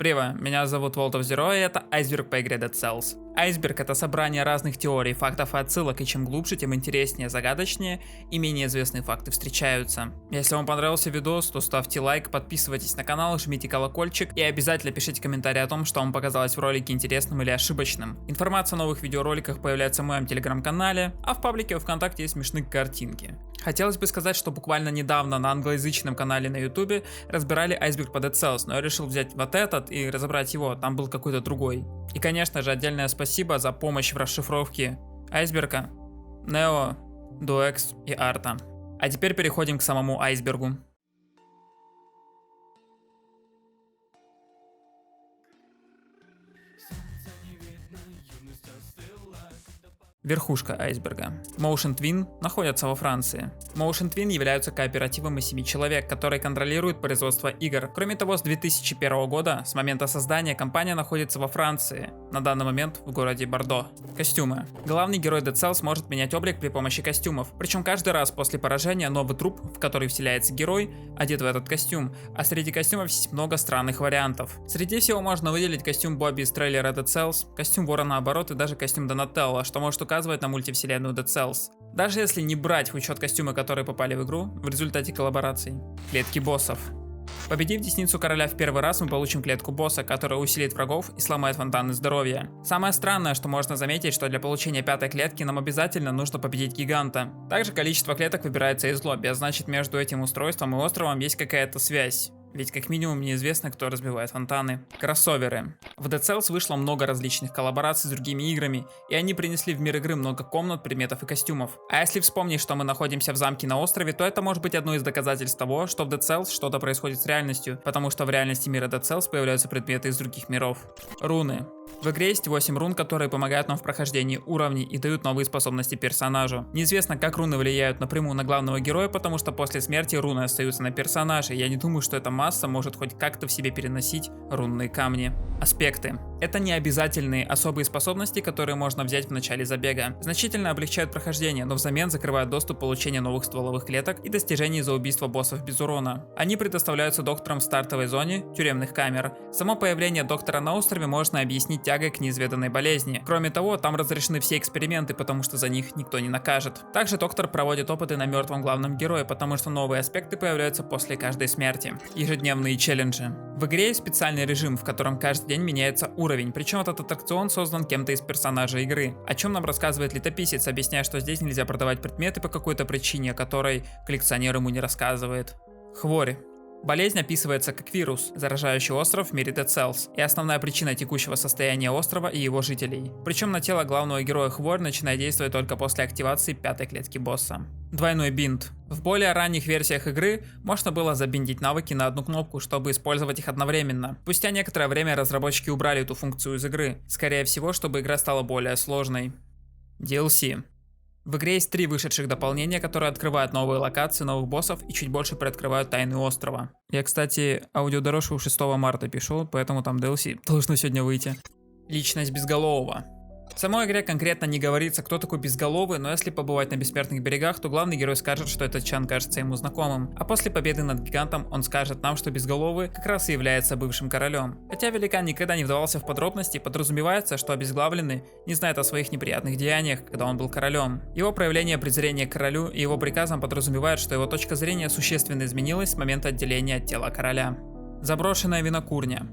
Привет, меня зовут World of Zero, и это Айсберг по игре Dead Cells. Айсберг — это собрание разных теорий, фактов и отсылок, и чем глубже, тем интереснее, загадочнее и менее известные факты встречаются. Если вам понравился видос, то ставьте лайк, подписывайтесь на канал, жмите колокольчик и обязательно пишите комментарий о том, что вам показалось в ролике интересным или ошибочным. Информация о новых видеороликах появляется в моем телеграм-канале, а в паблике ВКонтакте есть смешные картинки. Хотелось бы сказать, что буквально недавно на англоязычном канале на ютубе разбирали Айсберг по Dead Cells, но я решил взять вот этот и разобрать его, там был какой-то другой. И конечно же отдельное спасибо за помощь в расшифровке Айсберга, Нео, Дуэкс и Арта. А теперь переходим к самому Айсбергу. Верхушка айсберга. Motion Twin находятся во Франции. Motion Twin являются кооперативом из 7 человек, которые контролируют производство игр. Кроме того, с 2001 года, с момента создания, компания находится во Франции, на данный момент в городе Бордо. Костюмы. Главный герой Dead Cells может менять облик при помощи костюмов, причем каждый раз после поражения новый труп, в который вселяется герой, одет в этот костюм, а среди костюмов есть много странных вариантов. Среди всего можно выделить костюм Бобби из трейлера Dead Cells, костюм Вора наоборот и даже костюм Донателло, что может указывать на мультивселенную Dead Cells. Даже если не брать в учет костюмы, которые попали в игру в результате коллабораций. Клетки боссов. Победив Десницу Короля в первый раз, мы получим клетку босса, которая усилит врагов и сломает фонтаны здоровья. Самое странное, что можно заметить, что для получения пятой клетки нам обязательно нужно победить гиганта. Также количество клеток выбирается из лобби, а значит между этим устройством и островом есть какая-то связь. Ведь как минимум неизвестно, кто разбивает фонтаны. Кроссоверы. В Dead Cells вышло много различных коллабораций с другими играми, и они принесли в мир игры много комнат, предметов и костюмов. А если вспомнить, что мы находимся в замке на острове, то это может быть одно из доказательств того, что в Dead Cells что-то происходит с реальностью, потому что в реальности мира Dead Cells появляются предметы из других миров. Руны. В игре есть 8 рун, которые помогают нам в прохождении уровней и дают новые способности персонажу. Неизвестно, как руны влияют напрямую на главного героя, потому что после смерти руны остаются на персонаже. Я не думаю, что эта масса может хоть как-то в себе переносить рунные камни. Аспекты. Это не обязательные особые способности, которые можно взять в начале забега. Значительно облегчают прохождение, но взамен закрывают доступ получения новых стволовых клеток и достижений за убийство боссов без урона. Они предоставляются доктором в стартовой зоне тюремных камер. Само появление доктора на острове можно объяснить тягой к неизведанной болезни. Кроме того, там разрешены все эксперименты, потому что за них никто не накажет. Также доктор проводит опыты на мертвом главном герое, потому что новые аспекты появляются после каждой смерти. Ежедневные челленджи. В игре есть специальный режим, в котором каждый день меняется уровень, причем этот аттракцион создан кем-то из персонажей игры. О чем нам рассказывает летописец, объясняя, что здесь нельзя продавать предметы по какой-то причине, о которой коллекционер ему не рассказывает. Хворь. Болезнь описывается как вирус, заражающий остров в мире Dead Cells, и основная причина текущего состояния острова и его жителей. Причем на тело главного героя хворь начинает действовать только после активации пятой клетки босса. Двойной бинт. В более ранних версиях игры можно было забиндить навыки на одну кнопку, чтобы использовать их одновременно. Спустя некоторое время разработчики убрали эту функцию из игры, скорее всего, чтобы игра стала более сложной. DLC. В игре есть 3 вышедших дополнения, которые открывают новые локации, новых боссов и чуть больше приоткрывают тайны острова. Я, кстати, аудиодорожку 6 марта пишу, поэтому там DLC должно сегодня выйти. Личность Безголового. В самой игре конкретно не говорится, кто такой Безголовый, но если побывать на Бессмертных берегах, то главный герой скажет, что этот чан кажется ему знакомым. А после победы над гигантом он скажет нам, что Безголовый как раз и является бывшим королем. Хотя великан никогда не вдавался в подробности, подразумевается, что Обезглавленный не знает о своих неприятных деяниях, когда он был королем. Его проявление презрения к королю и его приказам подразумевает, что его точка зрения существенно изменилась с момента отделения от тела короля. Заброшенная винокурня.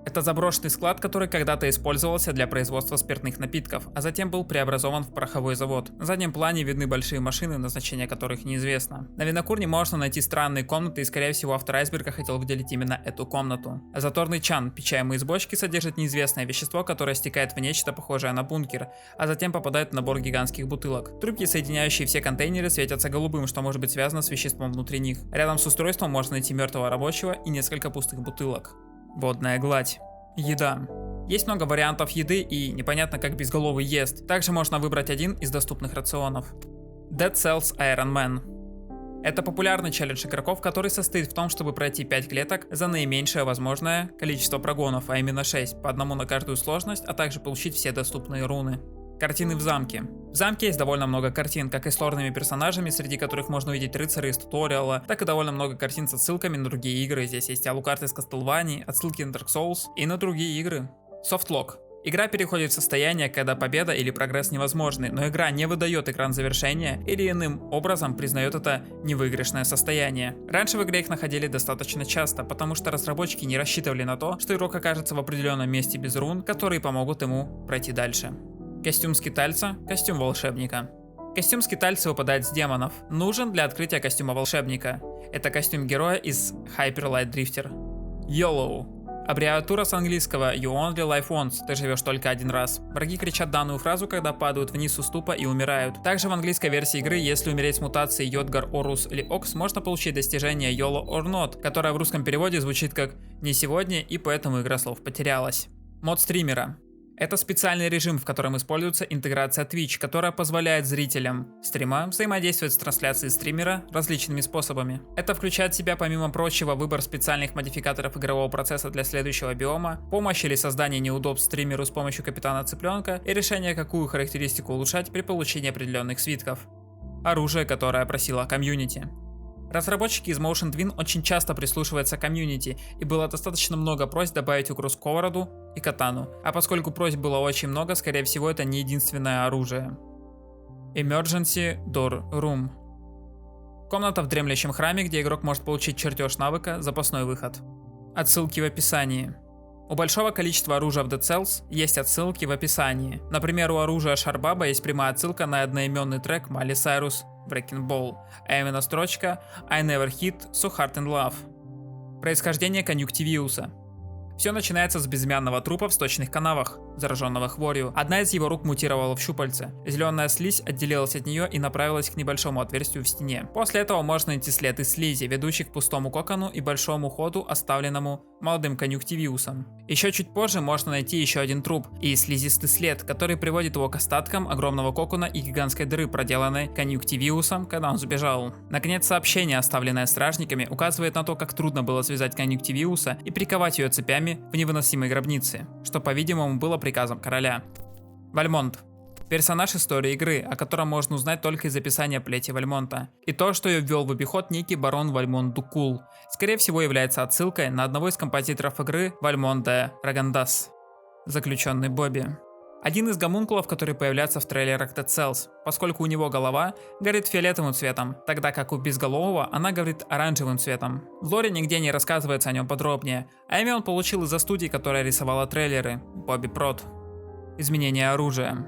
Это заброшенный склад, который когда-то использовался для производства спиртных напитков, а затем был преобразован в пороховой завод. На заднем плане видны большие машины, назначение которых неизвестно. На винокурне можно найти странные комнаты, и скорее всего автор Айсберга хотел выделить именно эту комнату. Заторный чан, печаемый из бочки, содержит неизвестное вещество, которое стекает в нечто похожее на бункер, а затем попадает в набор гигантских бутылок. Трубки, соединяющие все контейнеры, светятся голубым, что может быть связано с веществом внутри них. Рядом с устройством можно найти мертвого рабочего и несколько пустых бутылок. Водная гладь. Еда. Есть много вариантов еды и непонятно, как Безголовый ест. Также можно выбрать один из доступных рационов. Dead Cells Iron Man. Это популярный челлендж игроков, который состоит в том, чтобы пройти 5 клеток за наименьшее возможное количество прогонов, а именно 6, по одному на каждую сложность, а также получить все доступные руны. Картины в замке. В замке есть довольно много картин, как и с лорными персонажами, среди которых можно увидеть рыцарей из туториала, так и довольно много картин с отсылками на другие игры. Здесь есть Alucard из Castlevania, отсылки на Dark Souls и на другие игры. Софтлок. Игра переходит в состояние, когда победа или прогресс невозможны, но игра не выдает экран завершения или иным образом признает это невыигрышное состояние. Раньше в игре их находили достаточно часто, потому что разработчики не рассчитывали на то, что игрок окажется в определенном месте без рун, которые помогут ему пройти дальше. Костюм скитальца, костюм волшебника. Костюм скитальца выпадает с демонов. Нужен для открытия костюма волшебника. Это костюм героя из Hyper Light Drifter. YOLO. Аббревиатура с английского You Only Live Once, ты живешь только один раз. Враги кричат данную фразу, когда падают вниз с уступа и умирают. Также в английской версии игры, если умереть с мутацией Йодгар, Орус или Окс, можно получить достижение YOLO or Not, которое в русском переводе звучит как «не сегодня», и поэтому игра слов потерялась. Мод стримера. Это специальный режим, в котором используется интеграция Twitch, которая позволяет зрителям стрима взаимодействовать с трансляцией стримера различными способами. Это включает в себя, помимо прочего, выбор специальных модификаторов игрового процесса для следующего биома, помощь или создание неудобств стримеру с помощью капитана цыпленка и решение, какую характеристику улучшать при получении определенных свитков. Оружие, которое просила комьюнити. Разработчики из Motion Twin очень часто прислушиваются к комьюнити, и было достаточно много просьб добавить в игру сковороду и катану, а поскольку просьб было очень много, скорее всего это не единственное оружие. Emergency Door Room. Комната в дремлющем храме, где игрок может получить чертеж навыка, запасной выход. Отсылки в описании. У большого количества оружия в Dead Cells есть отсылки в описании. Например, у оружия Шарбаба есть прямая отсылка на одноименный трек Miley Cyrus Breaking Ball, а именно строчка I never hit so hard in love. Происхождение конъюнктивиуса. Все начинается с безымянного трупа в сточных канавах, зараженного хворью. Одна из его рук мутировала в щупальце. Зеленая слизь отделилась от нее и направилась к небольшому отверстию в стене. После этого можно найти след из слизи, ведущий к пустому кокону и большому ходу, оставленному молодым конъюнктивиусом. Еще чуть позже можно найти еще один труп и слизистый след, который приводит его к остаткам огромного кокона и гигантской дыры, проделанной конъюнктивиусом, когда он сбежал. Наконец, сообщение, оставленное стражниками, указывает на то, как трудно было связать конъюнктивиуса и приковать ее цепями в невыносимой гробнице, что, по-видимому, было приказом короля. Вальмонт. Персонаж истории игры, о котором можно узнать только из описания плети Вальмонта. И то, что ее ввел в обиход некий барон Вальмонт Дукул, скорее всего является отсылкой на одного из композиторов игры Вальмонт де Рагандас, заключенный Бобби. Один из гомункулов, который появляется в трейлерах Dead Cells, поскольку у него голова горит фиолетовым цветом, тогда как у безголового она горит оранжевым цветом. В лоре нигде не рассказывается о нем подробнее, а имя он получил из-за студии, которая рисовала трейлеры, Bobby Prod. Изменение оружия.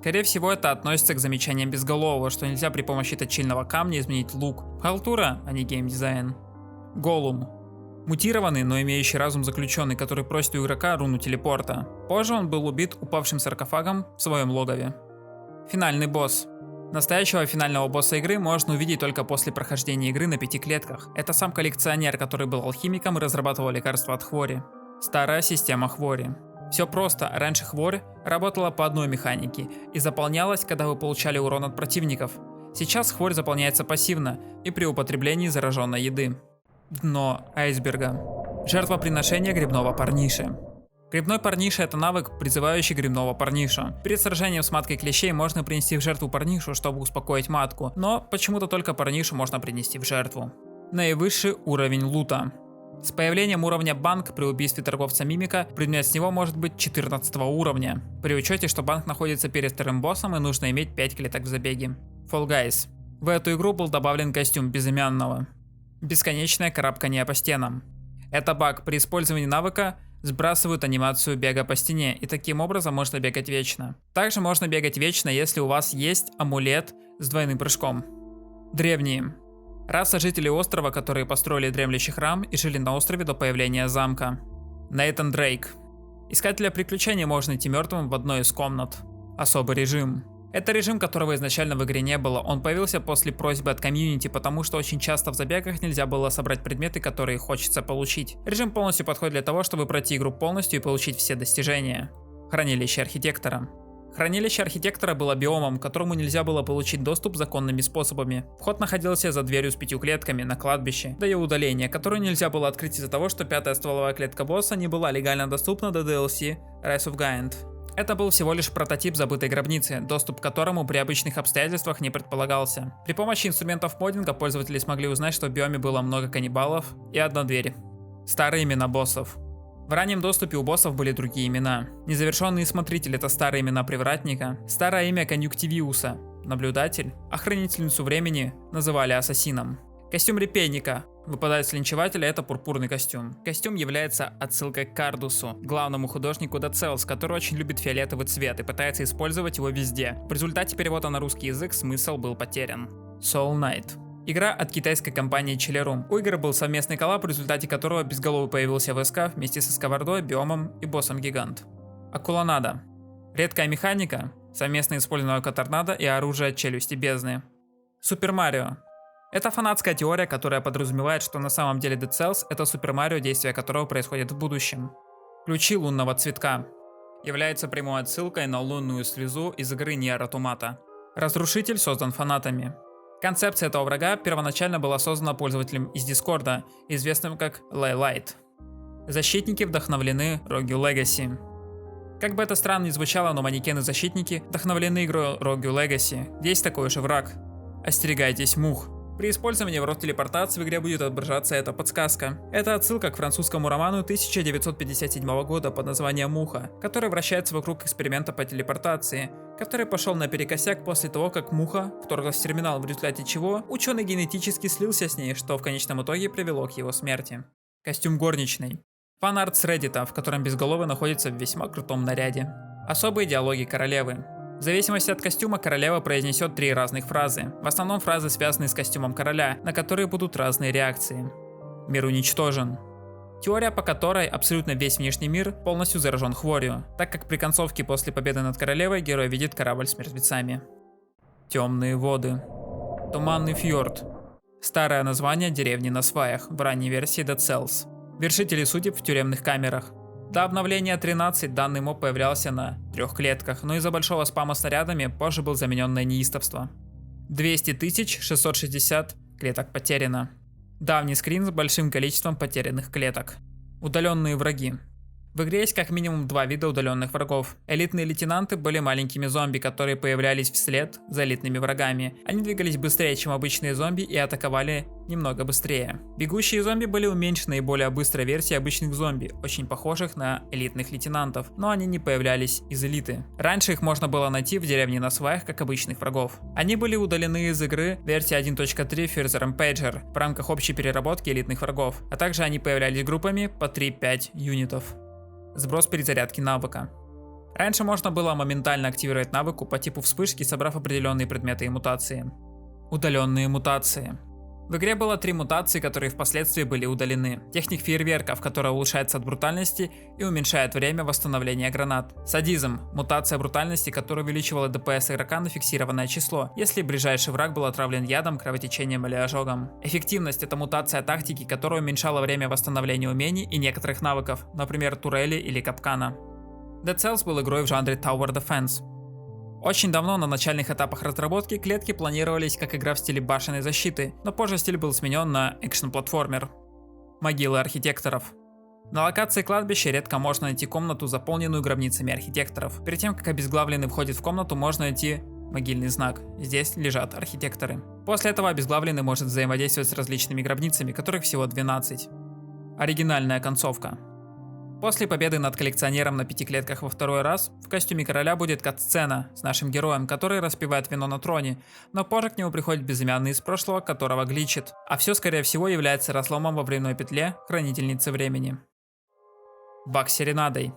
Скорее всего это относится к замечаниям безголового, что нельзя при помощи точильного камня изменить лук. Халтура, а не геймдизайн. Голум. Мутированный, но имеющий разум заключенный, который просит у игрока руну телепорта. Позже он был убит упавшим саркофагом в своем логове. Финальный босс. Настоящего финального босса игры можно увидеть только после прохождения игры на 5 клетках. Это сам коллекционер, который был алхимиком и разрабатывал лекарства от хвори. Старая система хвори. Все просто, раньше хворь работала по одной механике и заполнялась, когда вы получали урон от противников. Сейчас хворь заполняется пассивно и при употреблении зараженной еды. Дно айсберга. Жертвоприношение грибного парниши. Грибной парниша — это навык, призывающий грибного парнишу. Перед сражением с маткой клещей можно принести в жертву парнишу, чтобы успокоить матку, но почему-то только парнишу можно принести в жертву. Наивысший уровень лута. С появлением уровня банк при убийстве торговца мимика предмет с него может быть 14 уровня, при учете, что банк находится перед вторым боссом и нужно иметь 5 клеток в забеге. Fall Guys. В эту игру был добавлен костюм безымянного. Бесконечное карабкание по стенам. Это баг, при использовании навыка сбрасывают анимацию бега по стене, и таким образом можно бегать вечно. Также можно бегать вечно, если у вас есть амулет с двойным прыжком. Древние. Раса жителей острова, которые построили дремлющий храм и жили на острове до появления замка. Нейтан Дрейк. Искателя приключений можно найти мертвым в одной из комнат. Особый режим. Это режим, которого изначально в игре не было, он появился после просьбы от комьюнити, потому что очень часто в забегах нельзя было собрать предметы, которые хочется получить. Режим полностью подходит для того, чтобы пройти игру полностью и получить все достижения. Хранилище архитектора. Хранилище архитектора было биомом, к которому нельзя было получить доступ законными способами. Вход находился за дверью с 5 клетками на кладбище, до ее удаления, которую нельзя было открыть из-за того, что 5-я стволовая клетка босса не была легально доступна до DLC Rise of Giant. Это был всего лишь прототип забытой гробницы, доступ к которому при обычных обстоятельствах не предполагался. При помощи инструментов моддинга пользователи смогли узнать, что в биоме было много каннибалов и одна дверь. Старые имена боссов. В раннем доступе у боссов были другие имена. Незавершенный смотритель — это старые имена привратника, старое имя конъюнктивиуса, наблюдатель, а хранительницу времени называли ассасином. Костюм репейника. Выпадает с линчевателя — это пурпурный костюм. Костюм является отсылкой к Кардусу, главному художнику Dead Cells, который очень любит фиолетовый цвет и пытается использовать его везде. В результате перевода на русский язык смысл был потерян. Soul Knight. Игра от китайской компании Chilleroom. У игры был совместный коллаб, в результате которого Безголовый появился в СК вместе со Сковородой, Биомом и боссом Гигант. Акуланада. Редкая механика, совместно использованная Торнадо и оружие Челюсти Бездны. Супер Марио. Это фанатская теория, которая подразумевает, что на самом деле Dead Cells — это Супер Марио, действие которого происходит в будущем. Ключи лунного цветка. Является прямой отсылкой на лунную слезу из игры Nier Automata. Разрушитель создан фанатами. Концепция этого врага первоначально была создана пользователем из Дискорда, известным как Laylight. Защитники вдохновлены Rogue Legacy. Как бы это странно ни звучало, но манекены-защитники вдохновлены игрой Rogue Legacy, где есть такой же враг. Остерегайтесь мух. При использовании ворот телепортации в игре будет отображаться эта подсказка. Это отсылка к французскому роману 1957 года под названием «Муха», который вращается вокруг эксперимента по телепортации, который пошел наперекосяк после того, как муха вторглась в терминал, в результате чего ученый генетически слился с ней, что в конечном итоге привело к его смерти. Костюм горничной. Фан-арт с Reddit, в котором Безголовый находится в весьма крутом наряде. Особые диалоги королевы. В зависимости от костюма королева произнесет 3 разных фразы. В основном фразы связаны с костюмом короля, на которые будут разные реакции. Мир уничтожен. Теория, по которой абсолютно весь внешний мир полностью заражен хворью, так как при концовке после победы над королевой герой видит корабль с мертвецами. Темные воды. Туманный фьорд. Старое название деревни на сваях в ранней версии Dead Cells. Вершители судеб в тюремных камерах. До обновления 13 данный моб появлялся на 3 клетках, но из-за большого спама снарядами позже был заменен на неистовство. 200 660 клеток потеряно. Давний скрин с большим количеством потерянных клеток. Удаленные враги. В игре есть как минимум 2 вида удаленных врагов. Элитные лейтенанты были маленькими зомби, которые появлялись вслед за элитными врагами. Они двигались быстрее, чем обычные зомби, и атаковали немного быстрее. Бегущие зомби были уменьшенной и более быстрой версией обычных зомби, очень похожих на элитных лейтенантов, но они не появлялись из элиты. Раньше их можно было найти в деревне на сваях как обычных врагов. Они были удалены из игры версии 1.3 First Rampager в рамках общей переработки элитных врагов, а также они появлялись группами по 3-5 юнитов. Сброс перезарядки навыка. Раньше можно было моментально активировать навыку по типу вспышки, собрав определенные предметы и мутации. Удаленные мутации. В игре было 3 мутации, которые впоследствии были удалены. Техник фейерверков, которая улучшается от брутальности и уменьшает время восстановления гранат. Садизм – мутация брутальности, которая увеличивала ДПС игрока на фиксированное число, если ближайший враг был отравлен ядом, кровотечением или ожогом. Эффективность – это мутация тактики, которая уменьшала время восстановления умений и некоторых навыков, например, турели или капкана. Dead Cells был игрой в жанре Tower Defense. Очень давно на начальных этапах разработки клетки планировались как игра в стиле башенной защиты, но позже стиль был сменен на экшн-платформер. Могилы архитекторов. На локации кладбища редко можно найти комнату, заполненную гробницами архитекторов. Перед тем, как обезглавленный входит в комнату, можно найти могильный знак. Здесь лежат архитекторы. После этого обезглавленный может взаимодействовать с различными гробницами, которых всего 12. Оригинальная концовка. После победы над коллекционером на 5 клетках во второй раз, в костюме короля будет кат-сцена с нашим героем, который распивает вино на троне, но позже к нему приходит безымянный из прошлого, которого гличит. А все, скорее всего, является разломом во временной петле хранительницы времени. Баг с серенадой.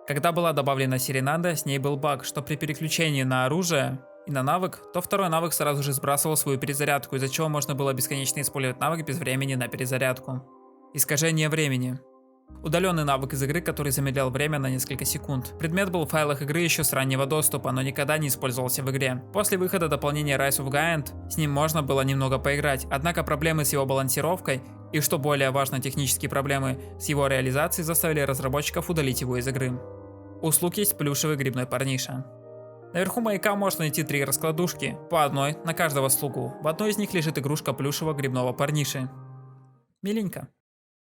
Когда была добавлена серенада, с ней был баг, что при переключении на оружие и на навык, то второй навык сразу же сбрасывал свою перезарядку, из-за чего можно было бесконечно использовать навык без времени на перезарядку. Искажение времени. Удаленный навык из игры, который замедлял время на несколько секунд. Предмет был в файлах игры еще с раннего доступа, но никогда не использовался в игре. После выхода дополнения Rise of Giant с ним можно было немного поиграть, однако проблемы с его балансировкой и, что более важно, технические проблемы с его реализацией заставили разработчиков удалить его из игры. У слуг есть плюшевый грибной парниша. Наверху маяка можно найти 3 раскладушки, по одной на каждого слугу. В одной из них лежит игрушка плюшевого грибного парниши. Миленько.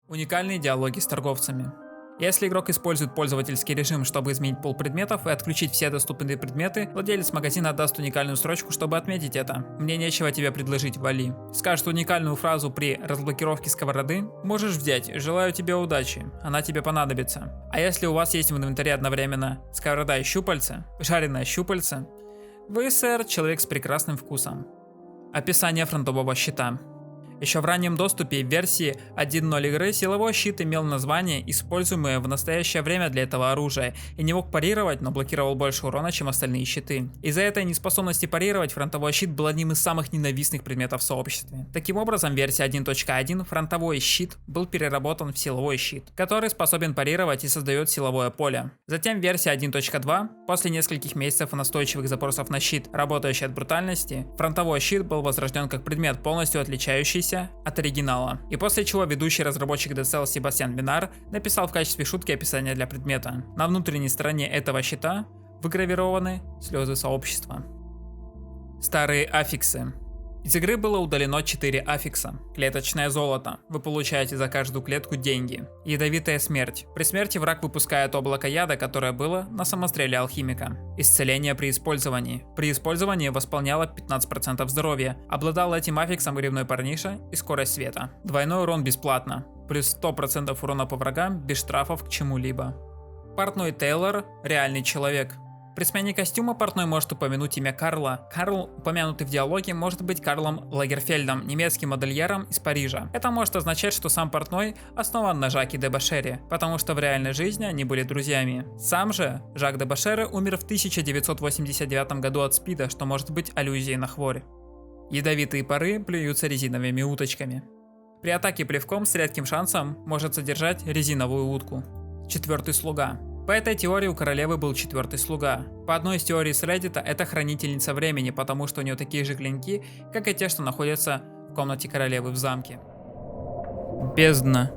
Уникальные диалоги с торговцами. Если игрок использует пользовательский режим, чтобы изменить пол предметов и отключить все доступные предметы, владелец магазина даст уникальную строчку, чтобы отметить это. Мне нечего тебе предложить, вали. Скажет уникальную фразу при разблокировке сковороды: можешь взять, желаю тебе удачи, она тебе понадобится. А если у вас есть в инвентаре одновременно сковорода и щупальце, жареное щупальце, вы, сэр, человек с прекрасным вкусом. Описание фронтового щита. Еще в раннем доступе в версии 1.0 игры силовой щит имел название, используемое в настоящее время для этого оружия, и не мог парировать, но блокировал больше урона, чем остальные щиты. Из-за этой неспособности парировать фронтовой щит был одним из самых ненавистных предметов в сообществе. Таким образом, в версии 1.1 фронтовой щит был переработан в силовой щит, который способен парировать и создает силовое поле. Затем в версии 1.2, после нескольких месяцев настойчивых запросов на щит, работающий от брутальности, фронтовой щит был возрожден как предмет, полностью отличающийся от оригинала. И после чего ведущий разработчик Dead Cells Себастьян Бинар написал в качестве шутки описание для предмета. На внутренней стороне этого щита выгравированы слезы сообщества. Старые аффиксы. Из игры было удалено 4 аффикса. Клеточное золото. Вы получаете за каждую клетку деньги. Ядовитая смерть. При смерти враг выпускает облако яда, которое было на самостреле алхимика. Исцеление при использовании. При использовании восполняло 15% здоровья. Обладал этим аффиксом грибной парниша и скорость света. Двойной урон бесплатно. Плюс 100% урона по врагам без штрафов к чему-либо. Портной Тейлор – реальный человек. При смене костюма портной может упомянуть имя Карла. Карл, упомянутый в диалоге, может быть Карлом Лагерфельдом, немецким модельером из Парижа. Это может означать, что сам портной основан на Жаке де Башере, потому что в реальной жизни они были друзьями. Сам же Жак де Башере умер в 1989 году от СПИДа, что может быть аллюзией на хворь. Ядовитые пары плюются резиновыми уточками. При атаке плевком с редким шансом может содержать резиновую утку. Четвертый слуга. По этой теории у королевы был четвертый слуга. По одной из теорий с Reddit, это хранительница времени, потому что у нее такие же клинки, как и те, что находятся в комнате королевы в замке. Бездна.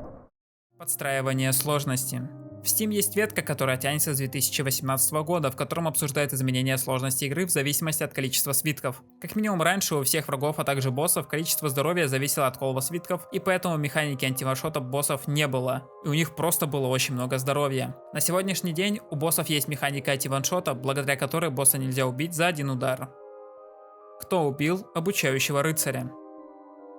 Подстраивание сложности. В Steam есть ветка, которая тянется с 2018 года, в котором обсуждают изменения сложности игры в зависимости от количества свитков. Как минимум раньше у всех врагов, а также боссов, количество здоровья зависело от колба свитков, и поэтому механики антиваншота боссов не было, и у них просто было очень много здоровья. На сегодняшний день у боссов есть механика антиваншота, благодаря которой босса нельзя убить за один удар. Кто убил обучающего рыцаря?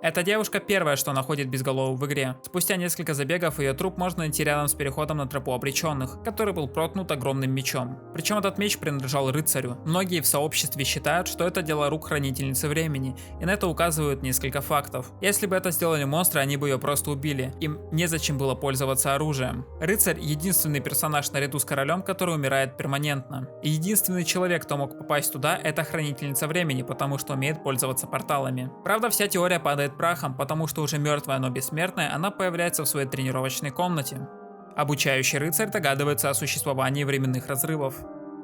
Эта девушка первая, что находит безголовую в игре. Спустя несколько забегов ее труп можно найти рядом с переходом на тропу обреченных, который был проткнут огромным мечом. Причем этот меч принадлежал рыцарю. Многие в сообществе считают, что это дело рук хранительницы времени, и на это указывают несколько фактов. Если бы это сделали монстры, они бы ее просто убили. Им незачем было пользоваться оружием. Рыцарь — единственный персонаж наряду с королем, который умирает перманентно. И единственный человек, кто мог попасть туда, это хранительница времени, потому что умеет пользоваться порталами. Правда, вся теория падает прахом, потому что уже мертвая, но бессмертная, она появляется в своей тренировочной комнате. Обучающий рыцарь догадывается о существовании временных разрывов.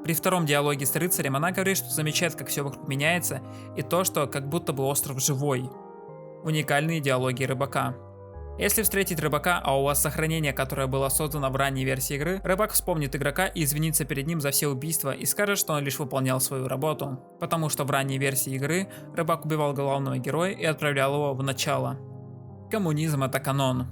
При втором диалоге с рыцарем она говорит, что замечает, как все вокруг меняется, и то, что как будто бы остров живой. Уникальные диалоги рыбака. Если встретить рыбака, а у вас сохранение, которое было создано в ранней версии игры, рыбак вспомнит игрока и извинится перед ним за все убийства и скажет, что он лишь выполнял свою работу. Потому что в ранней версии игры рыбак убивал главного героя и отправлял его в начало. Коммунизм — это канон.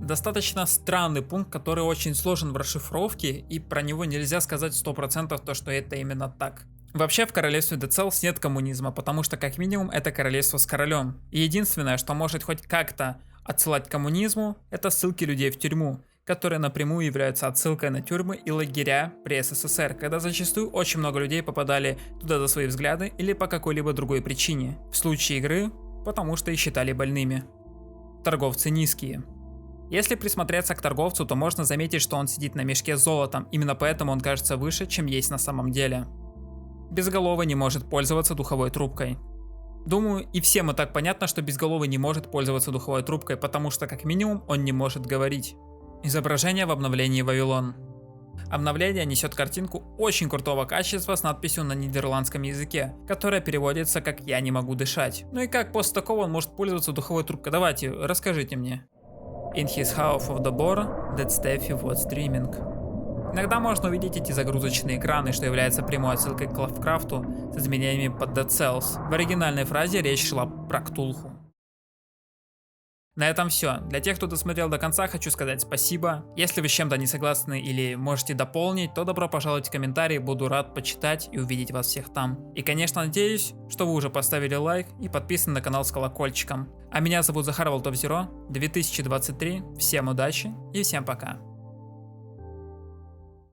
Достаточно странный пункт, который очень сложен в расшифровке, и про него нельзя сказать 100% то, что это именно так. Вообще в королевстве Dead Cells нет коммунизма, потому что как минимум это королевство с королем. И единственное, что может хоть как-то отсылать к коммунизму, это ссылки людей в тюрьму, которые напрямую являются отсылкой на тюрьмы и лагеря при СССР, когда зачастую очень много людей попадали туда за свои взгляды или по какой-либо другой причине. В случае игры, потому что их считали больными. Торговцы низкие. Если присмотреться к торговцу, то можно заметить, что он сидит на мешке с золотом, именно поэтому он кажется выше, чем есть на самом деле. Безголовый не может пользоваться духовой трубкой. Думаю, и всем и так понятно, что Безголовый не может пользоваться духовой трубкой, потому что как минимум он не может говорить. Изображение в обновлении Вавилон. Обновление несет картинку очень крутого качества с надписью на нидерландском языке, которая переводится как «Я не могу дышать». Ну и как после такого он может пользоваться духовой трубкой? Давайте, расскажите мне. In his house of the bore, that Steffi was dreaming. Иногда можно увидеть эти загрузочные экраны, что является прямой отсылкой к Лавкрафту с изменениями под Dead Cells. В оригинальной фразе речь шла про Ктулху. На этом все. Для тех, кто досмотрел до конца, хочу сказать спасибо. Если вы с чем-то не согласны или можете дополнить, то добро пожаловать в комментарии, буду рад почитать и увидеть вас всех там. И конечно надеюсь, что вы уже поставили лайк и подписаны на канал с колокольчиком. А меня зовут Захар Волтов Зеро, 2023, всем удачи и всем пока.